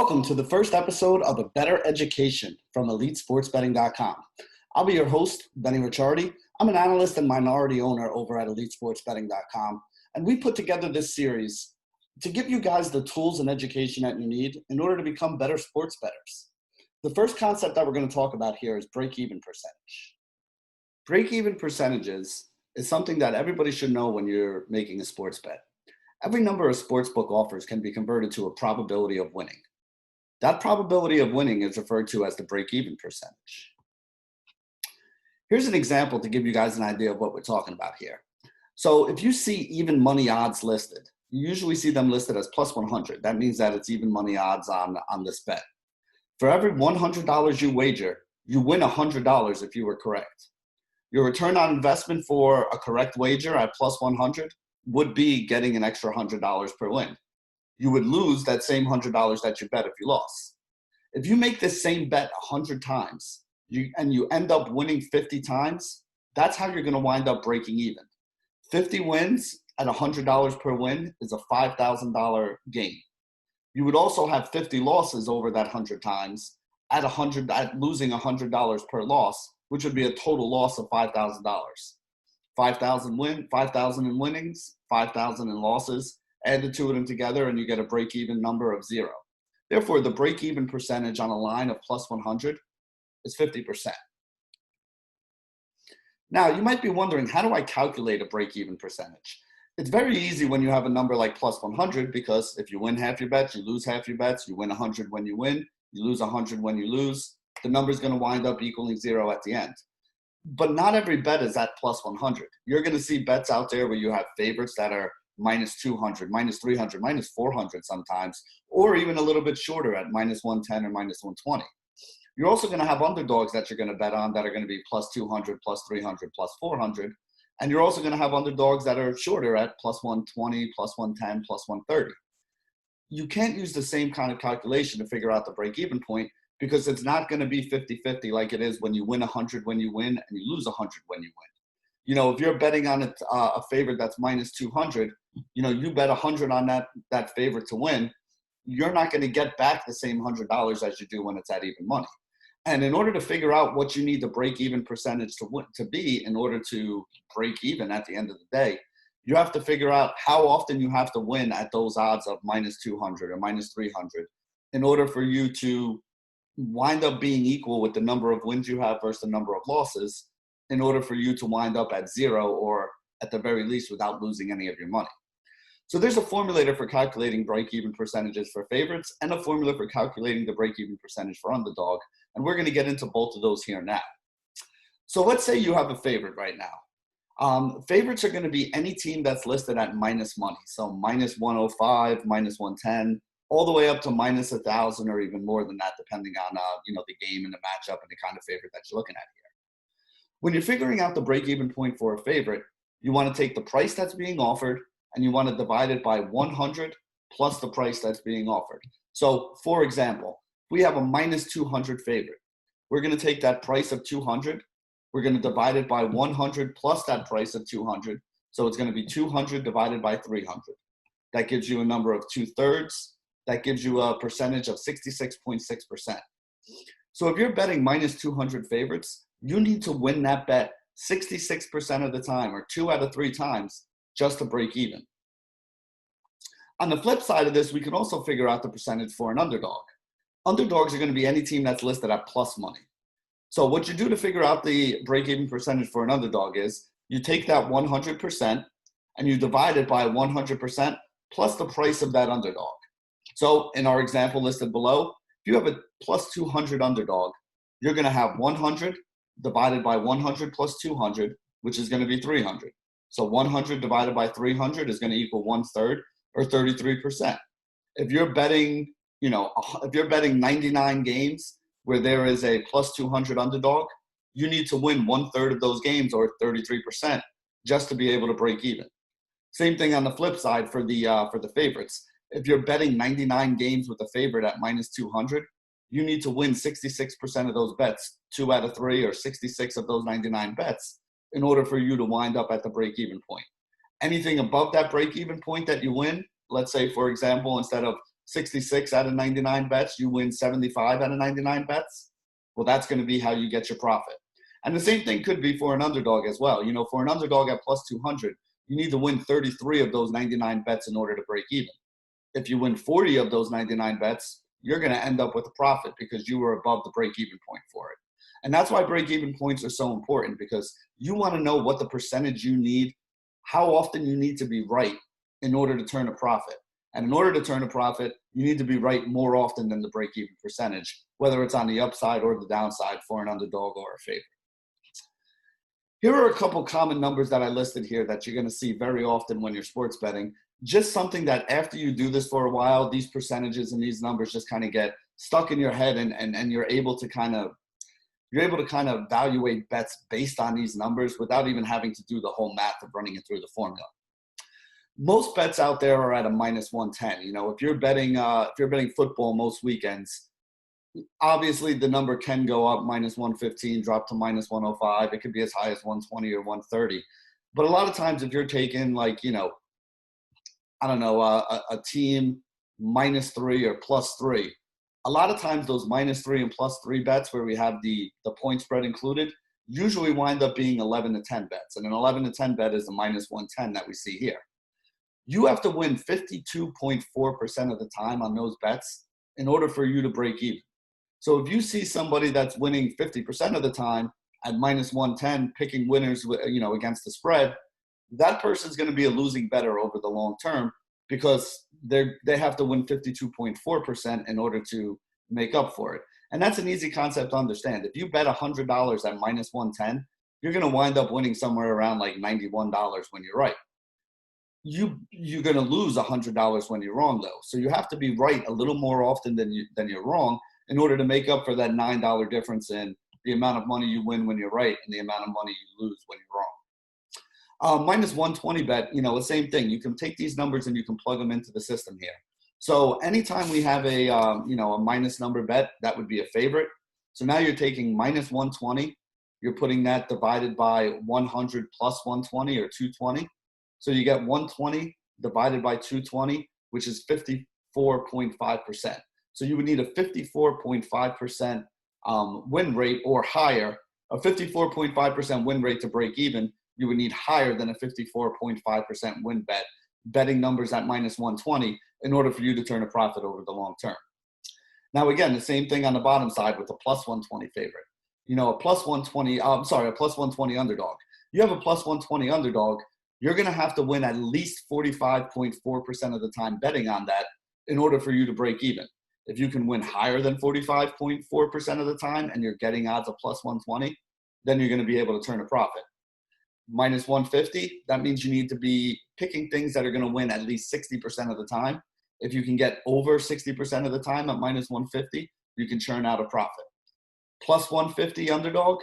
Welcome to the first episode of A Better Education from EliteSportsBetting.com. I'll be your host, Benny Ricciardi. I'm an analyst and minority owner over at EliteSportsBetting.com, and we put together this series to give you guys the tools and education that you need in order to become better sports bettors. The first concept that we're going to talk about here is break-even percentage. Break-even percentages is something that everybody should know when you're making a sports bet. Every number of sportsbook offers can be converted to a probability of winning. That probability of winning is referred to as the break-even percentage. Here's an example to give you guys an idea of what we're talking about here. So if you see even money odds listed, you usually see them listed as plus 100. That means that it's even money odds on this bet. For every $100 you wager, you win $100 if you were correct. Your return on investment for a correct wager at plus 100 would be getting an extra $100 per win. You would lose that same $100 that you bet if you lost. If you make this same bet 100 times and you end up winning 50 times, that's how you're going to wind up breaking even. 50 wins at $100 per win is a $5,000 gain. You would also have 50 losses over that 100 times at losing $100 per loss, which would be a total loss of $5,000. 5,000 in winnings, 5,000 in losses. Add the two of them together and you get a break-even number of 0. Therefore, the break-even percentage on a line of plus 100 is 50%. Now, you might be wondering, how do I calculate a break-even percentage? It's very easy when you have a number like plus 100 because if you win half your bets, you lose half your bets. You win 100 when you win, you lose 100 when you lose. The number is going to wind up equaling 0 at the end. But not every bet is at plus 100. You're going to see bets out there where you have favorites that are minus 200, minus 300, minus 400 sometimes, or even a little bit shorter at minus 110 or minus 120. You're also going to have underdogs that you're going to bet on that are going to be plus 200, plus 300, plus 400. And you're also going to have underdogs that are shorter at plus 120, plus 110, plus 130. You can't use the same kind of calculation to figure out the break-even point because it's not going to be 50-50 like it is when you win 100 when you win and you lose 100 when you win. You know, if you're betting on a favorite that's minus 200, you bet 100 on that favorite to win, you're not going to get back the same $100 as you do when it's at even money. And in order to figure out what you need the break-even percentage to be in order to break even at the end of the day, you have to figure out how often you have to win at those odds of minus 200 or minus 300 in order for you to wind up being equal with the number of wins you have versus the number of losses in order for you to wind up at 0 or at the very least without losing any of your money. So there's a formulator for calculating break-even percentages for favorites and a formula for calculating the break-even percentage for underdog. And we're going to get into both of those here now. So let's say you have a favorite right now. Favorites are going to be any team that's listed at minus money. So minus 105, minus 110, all the way up to minus 1,000 or even more than that, depending on the game and the matchup and the kind of favorite that you're looking at here. When you're figuring out the break-even point for a favorite, you want to take the price that's being offered and you want to divide it by 100 plus the price that's being offered. So, for example, we have a minus 200 favorite. We're going to take that price of 200. We're going to divide it by 100 plus that price of 200. So it's going to be 200 divided by 300. That gives you a number of 2/3. That gives you a percentage of 66.6%. So if you're betting minus 200 favorites, you need to win that bet 66% of the time, or 2 out of 3 times, just to break even. On the flip side of this, we can also figure out the percentage for an underdog. Underdogs are going to be any team that's listed at plus money. So what you do to figure out the break-even percentage for an underdog is you take that 100% and you divide it by 100% plus the price of that underdog. So in our example listed below, if you have a plus 200 underdog, you're going to have 100 divided by 100 plus 200, which is going to be 300. So 100 divided by 300 is going to equal 1/3 or 33%. If you're betting, if you're betting 99 games where there is a plus 200 underdog, you need to win 1/3 of those games or 33% just to be able to break even. Same thing on the flip side for the favorites. If you're betting 99 games with a favorite at minus 200, you need to win 66% of those bets, 2 out of 3 or 66 of those 99 bets in order for you to wind up at the break-even point. Anything above that break-even point that you win, let's say, for example, instead of 66 out of 99 bets, you win 75 out of 99 bets. Well, that's going to be how you get your profit. And the same thing could be for an underdog as well. You know, for an underdog at plus 200, you need to win 33 of those 99 bets in order to break even. If you win 40 of those 99 bets, you're going to end up with a profit because you were above the break-even point for it. And that's why break-even points are so important, because you want to know what the percentage you need, how often you need to be right in order to turn a profit. And in order to turn a profit, you need to be right more often than the break-even percentage, whether it's on the upside or the downside for an underdog or a favorite. Here are a couple common numbers that I listed here that you're going to see very often when you're sports betting. Just something that after you do this for a while, these percentages and these numbers just kind of get stuck in your head, and you're able to kind of evaluate bets based on these numbers without even having to do the whole math of running it through the formula. Most bets out there are at a minus 110. You know, if you're betting football most weekends, obviously the number can go up minus 115, drop to minus 105. It could be as high as 120 or 130. But a lot of times if you're taking, like, you know, I don't know, a team minus 3 or plus 3, a lot of times those minus 3 and plus 3 bets where we have the point spread included usually wind up being 11 to 10 bets. And an 11 to 10 bet is a minus 110 that we see here. You have to win 52.4% of the time on those bets in order for you to break even. So if you see somebody that's winning 50% of the time at minus 110, picking winners, you know, against the spread, that person's going to be a losing bettor over the long term, because they have to win 52.4% in order to make up for it. And that's an easy concept to understand. If you bet $100 at minus 110, you're going to wind up winning somewhere around like $91 when you're right. You're going to lose $100 when you're wrong, though. So you have to be right a little more often than you're wrong in order to make up for that $9 difference in the amount of money you win when you're right and the amount of money you lose when you're wrong. Minus 120 bet, you know, the same thing. You can take these numbers and you can plug them into the system here. So anytime we have a minus number bet, that would be a favorite. So now you're taking minus 120. You're putting that divided by 100 plus 120, or 220. So you get 120 divided by 220, which is 54.5%. So you would need a 54.5% win rate or higher. A 54.5% win rate to break even, you would need higher than a 54.5% win bet, betting numbers at minus 120 in order for you to turn a profit over the long term. Now, again, the same thing on the bottom side with the plus 120 favorite. You know, a plus 120 underdog. You have a plus 120 underdog, you're going to have to win at least 45.4% of the time betting on that in order for you to break even. If you can win higher than 45.4% of the time and you're getting odds of plus 120, then you're going to be able to turn a profit. Minus 150, that means you need to be picking things that are going to win at least 60% of the time. If you can get over 60% of the time at minus 150, you can churn out a profit. Plus 150 underdog,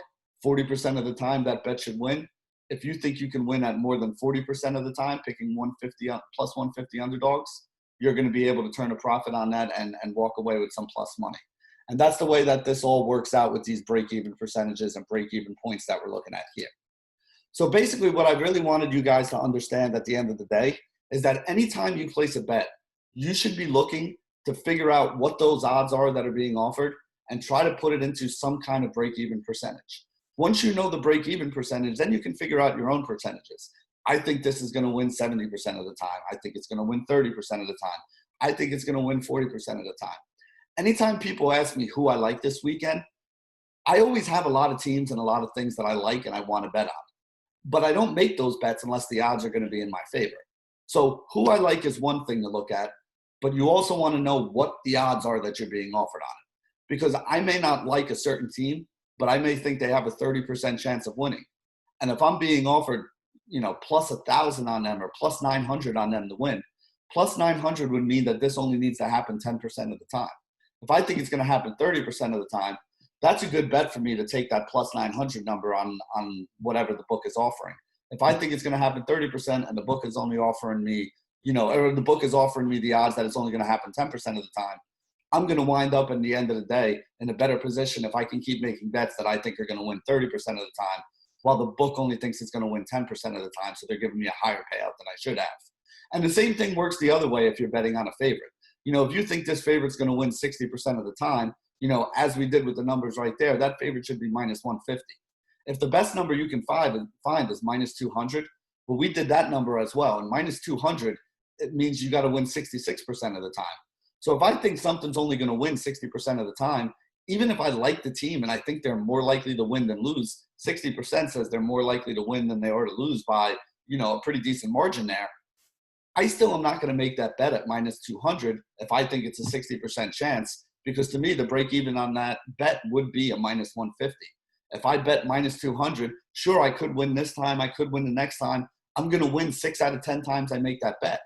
40% of the time that bet should win. If you think you can win at more than 40% of the time, picking plus 150 underdogs, you're going to be able to turn a profit on that and walk away with some plus money. And that's the way that this all works out with these break-even percentages and break-even points that we're looking at here. So basically what I really wanted you guys to understand at the end of the day is that anytime you place a bet, you should be looking to figure out what those odds are that are being offered and try to put it into some kind of break-even percentage. Once you know the break-even percentage, then you can figure out your own percentages. I think this is going to win 70% of the time. I think it's going to win 30% of the time. I think it's going to win 40% of the time. Anytime people ask me who I like this weekend, I always have a lot of teams and a lot of things that I like and I want to bet on. But I don't make those bets unless the odds are going to be in my favor. So who I like is one thing to look at, but you also want to know what the odds are that you're being offered on it. Because I may not like a certain team, but I may think they have a 30% chance of winning. And if I'm being offered, you know, plus 1,000 on them or plus 900 on them to win, plus 900 would mean that this only needs to happen 10% of the time. If I think it's going to happen 30% of the time, that's a good bet for me to take that plus 900 number on whatever the book is offering. If I think it's going to happen 30% and the book is only offering me, you know, or the book is offering me the odds that it's only going to happen 10% of the time, I'm going to wind up in the end of the day in a better position if I can keep making bets that I think are going to win 30% of the time, while the book only thinks it's going to win 10% of the time, so they're giving me a higher payout than I should have. And the same thing works the other way if you're betting on a favorite. You know, if you think this favorite's going to win 60% of the time, you know, as we did with the numbers right there, that favorite should be minus 150. If the best number you can find is minus 200, well, we did that number as well. And minus 200, it means you got to win 66% of the time. So if I think something's only going to win 60% of the time, even if I like the team and I think they're more likely to win than lose, 60% says they're more likely to win than they are to lose by, you know, a pretty decent margin there. I still am not going to make that bet at minus 200 if I think it's a 60% chance, because to me, the break even on that bet would be a minus 150. If I bet minus 200, sure, I could win this time. I could win the next time. I'm going to win 6 out of 10 times I make that bet.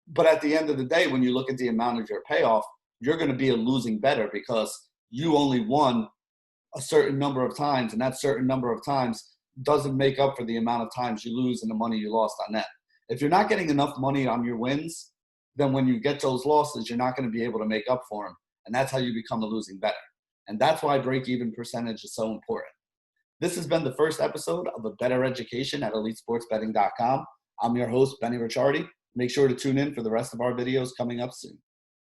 But at the end of the day, when you look at the amount of your payoff, you're going to be a losing bettor because you only won a certain number of times, and that certain number of times doesn't make up for the amount of times you lose and the money you lost on that. If you're not getting enough money on your wins, then when you get those losses, you're not going to be able to make up for them. And that's how you become a losing bettor. And that's why break-even percentage is so important. This has been the first episode of A Bettor Education at EliteSportsBetting.com. I'm your host, Benny Ricciardi. Make sure to tune in for the rest of our videos coming up soon.